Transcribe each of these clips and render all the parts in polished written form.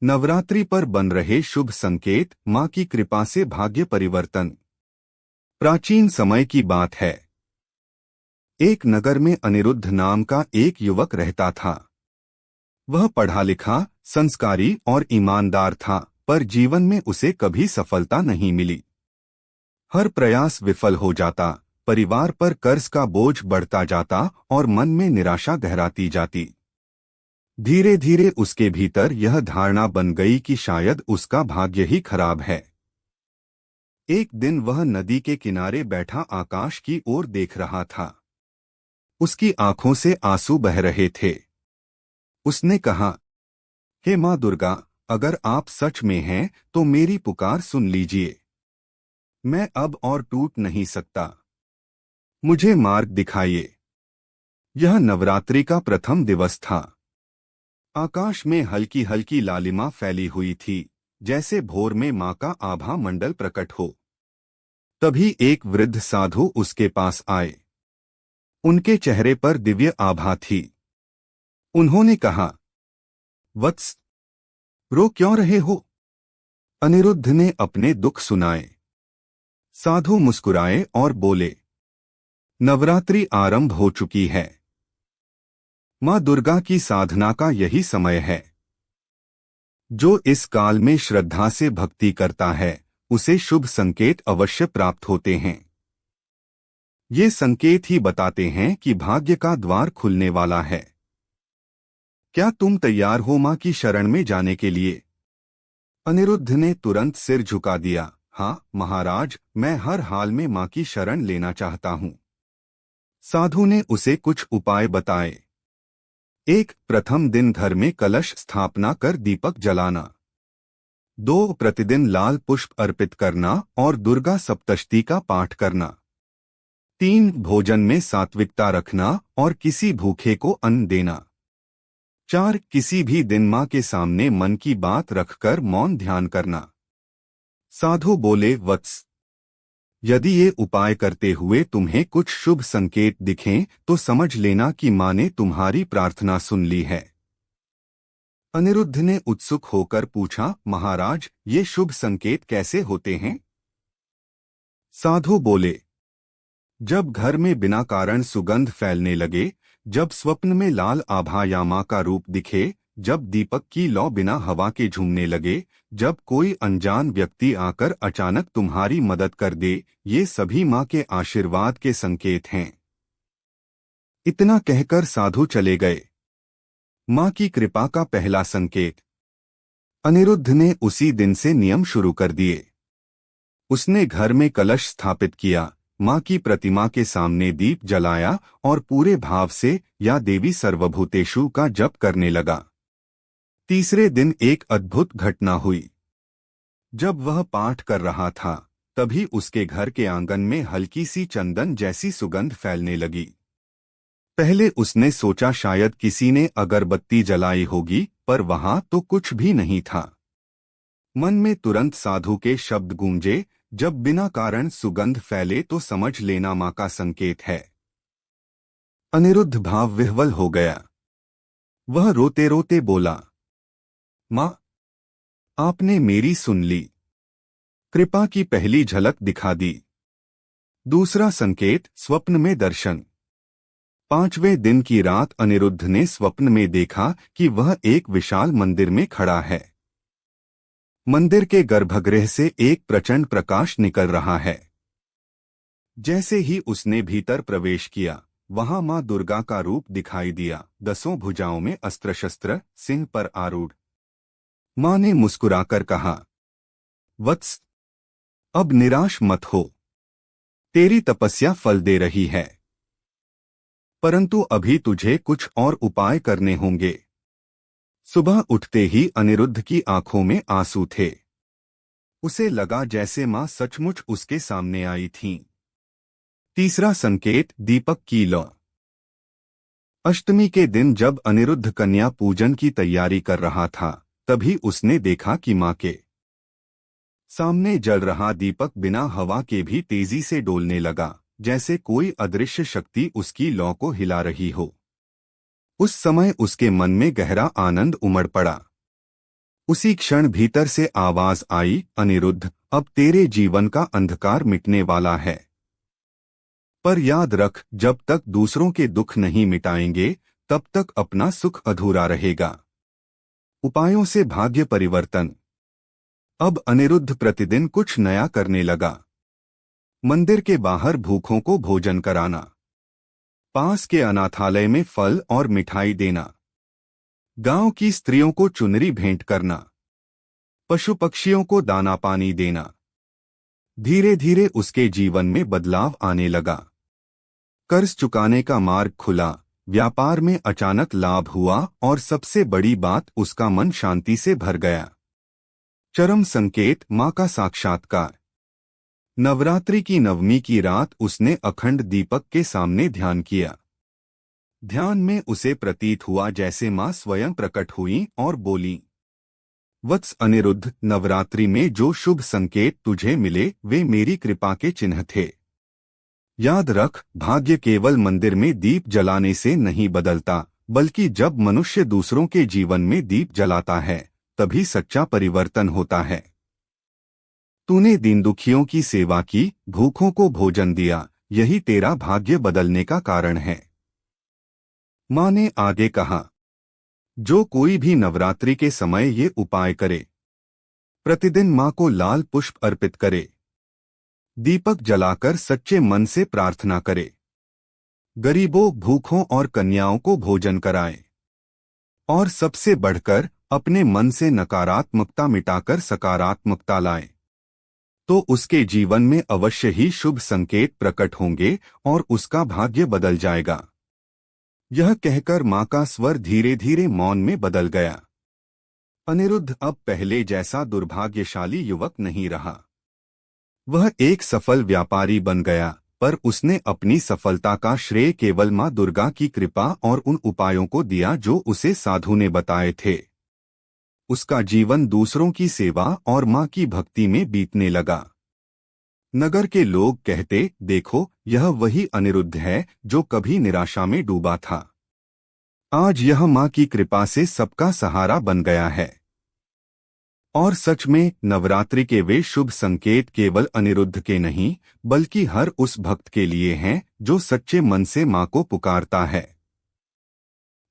नवरात्रि पर बन रहे शुभ संकेत, मां की कृपा से भाग्य परिवर्तन। प्राचीन समय की बात है। एक नगर में अनिरुद्ध नाम का एक युवक रहता था। वह पढ़ा लिखा, संस्कारी और ईमानदार था, पर जीवन में उसे कभी सफलता नहीं मिली। हर प्रयास विफल हो जाता, परिवार पर कर्ज का बोझ बढ़ता जाता और मन में निराशा गहराती जाती। धीरे धीरे उसके भीतर यह धारणा बन गई कि शायद उसका भाग्य ही खराब है। एक दिन वह नदी के किनारे बैठा आकाश की ओर देख रहा था। उसकी आंखों से आंसू बह रहे थे। उसने कहा, हे मां दुर्गा, अगर आप सच में हैं तो मेरी पुकार सुन लीजिए। मैं अब और टूट नहीं सकता। मुझे मार्ग दिखाइए। यह नवरात्रि का प्रथम दिवस था। आकाश में हल्की हल्की लालिमा फैली हुई थी, जैसे भोर में मां का आभा मंडल प्रकट हो। तभी एक वृद्ध साधु उसके पास आए। उनके चेहरे पर दिव्य आभा थी। उन्होंने कहा, वत्स, रो क्यों रहे हो? अनिरुद्ध ने अपने दुख सुनाए। साधु मुस्कुराए और बोले, नवरात्रि आरंभ हो चुकी है। मां दुर्गा की साधना का यही समय है। जो इस काल में श्रद्धा से भक्ति करता है, उसे शुभ संकेत अवश्य प्राप्त होते हैं। ये संकेत ही बताते हैं कि भाग्य का द्वार खुलने वाला है। क्या तुम तैयार हो मां की शरण में जाने के लिए? अनिरुद्ध ने तुरंत सिर झुका दिया। हाँ महाराज, मैं हर हाल में मां की शरण लेना चाहता हूँ। साधु ने उसे कुछ उपाय बताए। एक, प्रथम दिन घर में कलश स्थापना कर दीपक जलाना। 2, प्रतिदिन लाल पुष्प अर्पित करना और दुर्गा सप्तशती का पाठ करना। 3, भोजन में सात्विकता रखना और किसी भूखे को अन्न देना। 4, किसी भी दिन मां के सामने मन की बात रखकर मौन ध्यान करना। साधु बोले, वत्स, यदि ये उपाय करते हुए तुम्हें कुछ शुभ संकेत दिखें तो समझ लेना कि मां ने तुम्हारी प्रार्थना सुन ली है। अनिरुद्ध ने उत्सुक होकर पूछा, महाराज, ये शुभ संकेत कैसे होते हैं? साधु बोले, जब घर में बिना कारण सुगंध फैलने लगे, जब स्वप्न में लाल आभा या मां का रूप दिखे, जब दीपक की लौ बिना हवा के झूमने लगे, जब कोई अनजान व्यक्ति आकर अचानक तुम्हारी मदद कर दे, ये सभी मां के आशीर्वाद के संकेत हैं। इतना कहकर साधु चले गए। मां की कृपा का पहला संकेत। अनिरुद्ध ने उसी दिन से नियम शुरू कर दिए। उसने घर में कलश स्थापित किया, मां की प्रतिमा के सामने दीप जलाया और पूरे भाव से या देवी सर्वभूतेषु का जप करने लगा। तीसरे दिन एक अद्भुत घटना हुई। जब वह पाठ कर रहा था, तभी उसके घर के आंगन में हल्की सी चंदन जैसी सुगंध फैलने लगी। पहले उसने सोचा शायद किसी ने अगरबत्ती जलाई होगी, पर वहां तो कुछ भी नहीं था। मन में तुरंत साधु के शब्द गूंजे, जब बिना कारण सुगंध फैले तो समझ लेना मां का संकेत है। अनिरुद्ध भाव विह्वल हो गया। वह रोते रोते बोला, मां, आपने मेरी सुन ली। कृपा की पहली झलक दिखा दी। दूसरा संकेत, स्वप्न में दर्शन। 5वें दिन की रात अनिरुद्ध ने स्वप्न में देखा कि वह एक विशाल मंदिर में खड़ा है। मंदिर के गर्भगृह से एक प्रचंड प्रकाश निकल रहा है। जैसे ही उसने भीतर प्रवेश किया, वहां मां दुर्गा का रूप दिखाई दिया, 10 भुजाओं में अस्त्र शस्त्र, सिंह पर आरूढ़। मां ने मुस्कुराकर कहा, वत्स, अब निराश मत हो। तेरी तपस्या फल दे रही है। परंतु अभी तुझे कुछ और उपाय करने होंगे। सुबह उठते ही अनिरुद्ध की आंखों में आंसू थे। उसे लगा जैसे मां सचमुच उसके सामने आई थीं। तीसरा संकेत, दीपक की लौ। अष्टमी के दिन जब अनिरुद्ध कन्या पूजन की तैयारी कर रहा था, तभी उसने देखा कि मां के सामने जल रहा दीपक बिना हवा के भी तेजी से डोलने लगा, जैसे कोई अदृश्य शक्ति उसकी लौ को हिला रही हो। उस समय उसके मन में गहरा आनंद उमड़ पड़ा। उसी क्षण भीतर से आवाज आई, अनिरुद्ध, अब तेरे जीवन का अंधकार मिटने वाला है। पर याद रख, जब तक दूसरों के दुख नहीं मिटाएंगे तब तक अपना सुख अधूरा रहेगा। उपायों से भाग्य परिवर्तन। अब अनिरुद्ध प्रतिदिन कुछ नया करने लगा। मंदिर के बाहर भूखों को भोजन कराना, पास के अनाथालय में फल और मिठाई देना, गांव की स्त्रियों को चुनरी भेंट करना, पशु पक्षियों को दाना पानी देना। धीरे धीरे उसके जीवन में बदलाव आने लगा। कर्ज चुकाने का मार्ग खुला, व्यापार में अचानक लाभ हुआ और सबसे बड़ी बात, उसका मन शांति से भर गया। चरम संकेत, मां का साक्षात्कार। नवरात्रि की नवमी की रात उसने अखंड दीपक के सामने ध्यान किया। ध्यान में उसे प्रतीत हुआ जैसे मां स्वयं प्रकट हुई और बोली, वत्स अनिरुद्ध, नवरात्रि में जो शुभ संकेत तुझे मिले वे मेरी कृपा के चिन्ह थे। याद रख, भाग्य केवल मंदिर में दीप जलाने से नहीं बदलता, बल्कि जब मनुष्य दूसरों के जीवन में दीप जलाता है तभी सच्चा परिवर्तन होता है। तूने दीन दुखियों की सेवा की, भूखों को भोजन दिया, यही तेरा भाग्य बदलने का कारण है। मां ने आगे कहा, जो कोई भी नवरात्रि के समय ये उपाय करे, प्रतिदिन मां को लाल पुष्प अर्पित करे, दीपक जलाकर सच्चे मन से प्रार्थना करे, गरीबों, भूखों और कन्याओं को भोजन कराए, और सबसे बढ़कर अपने मन से नकारात्मकता मिटाकर सकारात्मकता लाए, तो उसके जीवन में अवश्य ही शुभ संकेत प्रकट होंगे और उसका भाग्य बदल जाएगा। यह कहकर मां का स्वर धीरे धीरे मौन में बदल गया। अनिरुद्ध अब पहले जैसा दुर्भाग्यशाली युवक नहीं रहा। वह एक सफल व्यापारी बन गया, पर उसने अपनी सफलता का श्रेय केवल मां दुर्गा की कृपा और उन उपायों को दिया जो उसे साधु ने बताए थे। उसका जीवन दूसरों की सेवा और मां की भक्ति में बीतने लगा। नगर के लोग कहते, देखो, यह वही अनिरुद्ध है जो कभी निराशा में डूबा था। आज यह मां की कृपा से सबका सहारा बन गया है। और सच में नवरात्रि के वे शुभ संकेत केवल अनिरुद्ध के नहीं, बल्कि हर उस भक्त के लिए हैं जो सच्चे मन से मां को पुकारता है।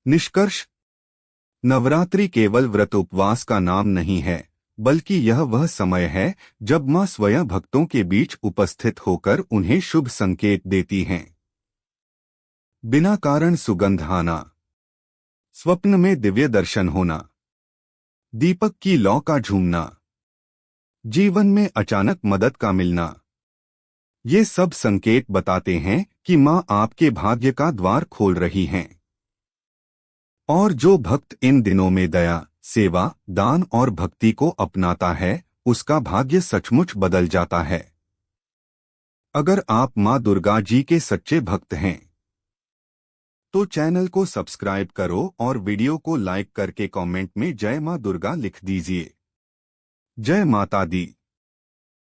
निष्कर्ष, नवरात्रि केवल व्रत उपवास का नाम नहीं है, बल्कि यह वह समय है जब मां स्वयं भक्तों के बीच उपस्थित होकर उन्हें शुभ संकेत देती हैं। बिना कारण सुगंध आना, स्वप्न में दिव्य दर्शन होना, दीपक की लौ का झूमना, जीवन में अचानक मदद का मिलना, ये सब संकेत बताते हैं कि मां आपके भाग्य का द्वार खोल रही हैं। और जो भक्त इन दिनों में दया, सेवा, दान और भक्ति को अपनाता है, उसका भाग्य सचमुच बदल जाता है। अगर आप मां दुर्गा जी के सच्चे भक्त हैं तो चैनल को सब्सक्राइब करो और वीडियो को लाइक करके कमेंट में जय मां दुर्गा लिख दीजिए। जय माता दी।